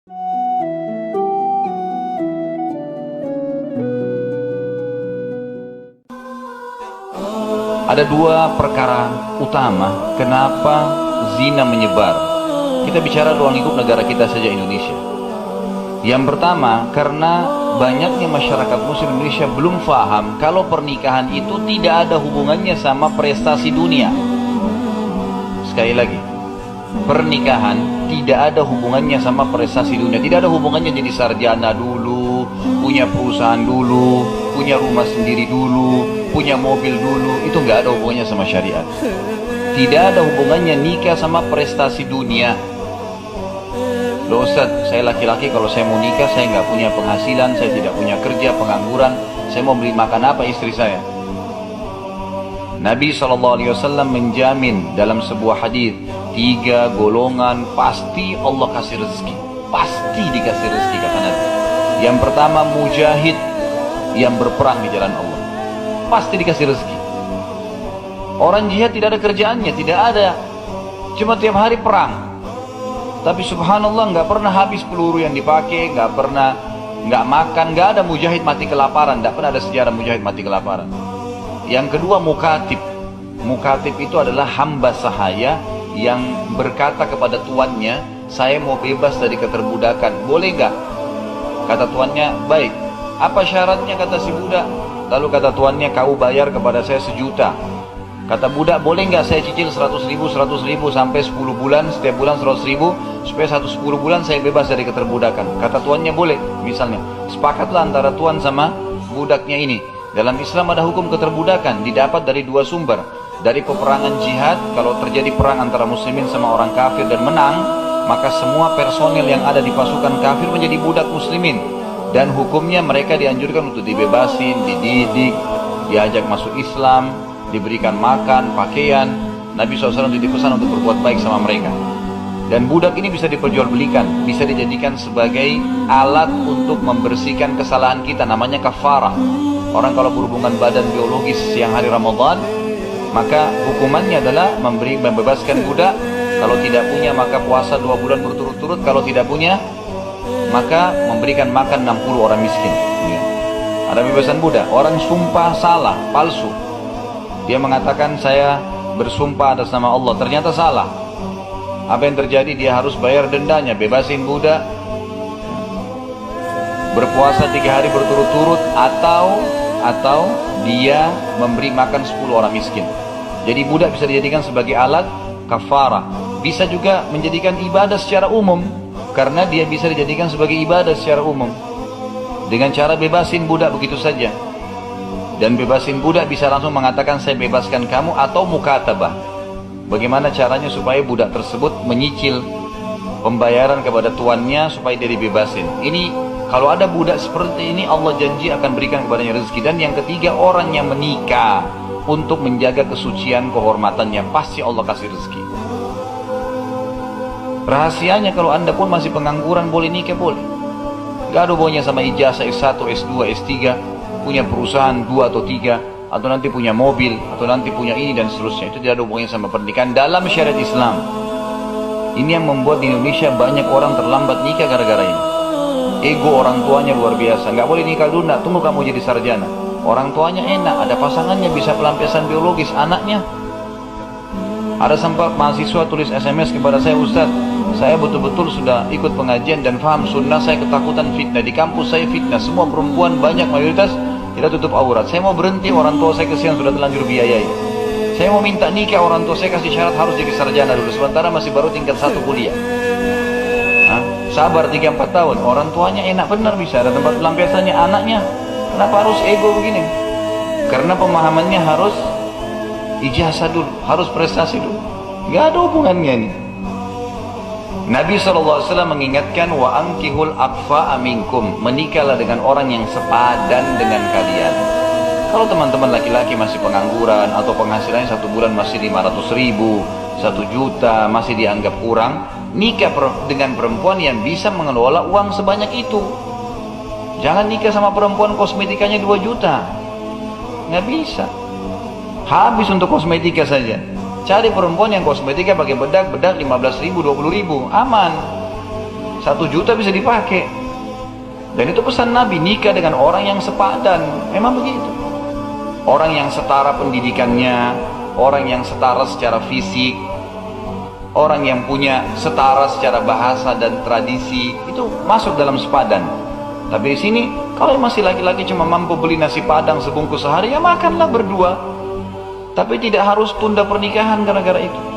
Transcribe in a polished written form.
Ada dua perkara utama kenapa zina menyebar. Kita bicara ruang lingkup negara kita saja, Indonesia. Yang pertama, karena banyaknya masyarakat muslim Indonesia belum paham kalau pernikahan itu tidak ada hubungannya sama prestasi dunia. Sekali lagi, pernikahan tidak ada hubungannya sama prestasi dunia. Tidak ada hubungannya jadi sarjana dulu, punya perusahaan dulu, punya rumah sendiri dulu, punya mobil dulu. Itu nggak ada hubungannya sama syariat. Tidak ada hubungannya nikah sama prestasi dunia. Loh Ustaz, saya laki-laki, kalau saya mau nikah saya nggak punya penghasilan, saya tidak punya kerja, pengangguran, saya mau beli makan apa istri saya? Nabi SAW menjamin dalam sebuah hadis, 3 golongan pasti Allah kasih rezeki, pasti dikasih rezeki, kata Nabi. Yang pertama, mujahid yang berperang di jalan Allah, pasti dikasih rezeki. Orang jihad tidak ada kerjaannya, tidak ada, cuma tiap hari perang. Tapi subhanallah nggak pernah habis peluru yang dipakai, nggak pernah nggak makan, nggak ada mujahid mati kelaparan, nggak pernah ada sejarah mujahid mati kelaparan. Yang kedua, mukatib. Mukatib itu adalah hamba sahaya yang berkata kepada tuannya, saya mau bebas dari keterbudakan, boleh nggak? Kata tuannya, baik. Apa syaratnya, kata si budak? Lalu kata tuannya, kau bayar kepada saya 1 juta. Kata budak, boleh nggak saya cicil 100 ribu sampai 10 bulan, setiap bulan 100 ribu, supaya 10 bulan saya bebas dari keterbudakan. Kata tuannya, boleh. Misalnya, sepakatlah antara tuan sama budaknya ini. Dalam Islam ada hukum keterbudakan, didapat dari 2 sumber. Dari peperangan jihad, kalau terjadi perang antara muslimin sama orang kafir dan menang, maka semua personil yang ada di pasukan kafir menjadi budak muslimin. Dan hukumnya mereka dianjurkan untuk dibebasin, dididik, diajak masuk Islam, diberikan makan, pakaian. Nabi SAW dipesan untuk berbuat baik sama mereka. Dan budak ini bisa diperjualbelikan, bisa dijadikan sebagai alat untuk membersihkan kesalahan kita, namanya kafarah. Orang kalau berhubungan badan biologis siang hari Ramadan, maka hukumannya adalah membebaskan budak. Kalau tidak punya maka puasa 2 bulan berturut-turut. Kalau tidak punya maka memberikan makan 60 orang miskin. Ada bebasan budak. Orang sumpah salah, palsu. Dia mengatakan saya bersumpah atas nama Allah, ternyata salah. Apa yang terjadi? Dia harus bayar dendanya. Bebasin budak, berpuasa 3 hari berturut-turut, atau dia memberi makan 10 orang miskin. Jadi budak bisa dijadikan sebagai alat kafarah. Bisa juga menjadikan ibadah secara umum, karena dia bisa dijadikan sebagai ibadah secara umum dengan cara bebasin budak begitu saja. Dan bebasin budak bisa langsung mengatakan saya bebaskan kamu, atau mukatabah. Bagaimana caranya supaya budak tersebut menyicil pembayaran kepada tuannya supaya dia dibebasin. Ini kalau ada budak seperti ini, Allah janji akan berikan kepadanya rezeki. Dan yang ketiga, orang yang menikah untuk menjaga kesucian kehormatannya, pasti Allah kasih rezeki. Rahasianya, kalau anda pun masih pengangguran, boleh nikah, boleh. Gak ada hubungannya sama ijazah S1, S2, S3, punya perusahaan 2 atau 3, atau nanti punya mobil, atau nanti punya ini dan seterusnya. Itu tidak ada hubungannya sama pernikahan dalam syariat Islam. Ini yang membuat di Indonesia banyak orang terlambat nikah gara-gara ini. Ego orang tuanya luar biasa. Nggak boleh nikah dulu, nak, tunggu kamu jadi sarjana. Orang tuanya enak, ada pasangannya, bisa pelampiasan biologis. Anaknya, ada sempat mahasiswa tulis SMS kepada saya, Ustaz, saya betul-betul sudah ikut pengajian dan paham sunnah, saya ketakutan fitnah. Di kampus saya fitnah, semua perempuan, banyak mayoritas tidak tutup aurat. Saya mau berhenti, orang tua saya kesian sudah terlanjur biayai. Saya mau minta nikah, orang tua saya kasih syarat harus jadi sarjana dulu, sementara masih baru tingkat 1 kuliah. Sabar 3-4 tahun, orang tuanya enak benar, bisa ada tempat pelampiasannya. Anaknya, kenapa harus ego begini? Karena pemahamannya harus ijazah dulu, harus prestasi dulu. Gak ada hubungannya ini. Nabi SAW mengingatkan, wa ankihul akfa aminkum, menikahlah dengan orang yang sepadan dengan kalian. Kalau teman-teman laki-laki masih pengangguran atau penghasilannya 1 bulan masih 500 ribu, 1 juta, masih dianggap kurang, nikah dengan perempuan yang bisa mengelola uang sebanyak itu. Jangan nikah sama perempuan kosmetikanya 2 juta, nggak bisa, habis untuk kosmetika saja. Cari perempuan yang kosmetika pakai bedak 15 ribu, 20 ribu, aman. 1 juta bisa dipakai. Dan itu pesan Nabi, nikah dengan orang yang sepadan. Memang begitu. Orang yang setara pendidikannya, orang yang setara secara fisik, orang yang punya setara secara bahasa dan tradisi, itu masuk dalam sepadan. Tapi di sini, kalau masih laki-laki cuma mampu beli nasi padang sebungkus sehari, ya makanlah berdua. Tapi tidak harus tunda pernikahan gara-gara itu.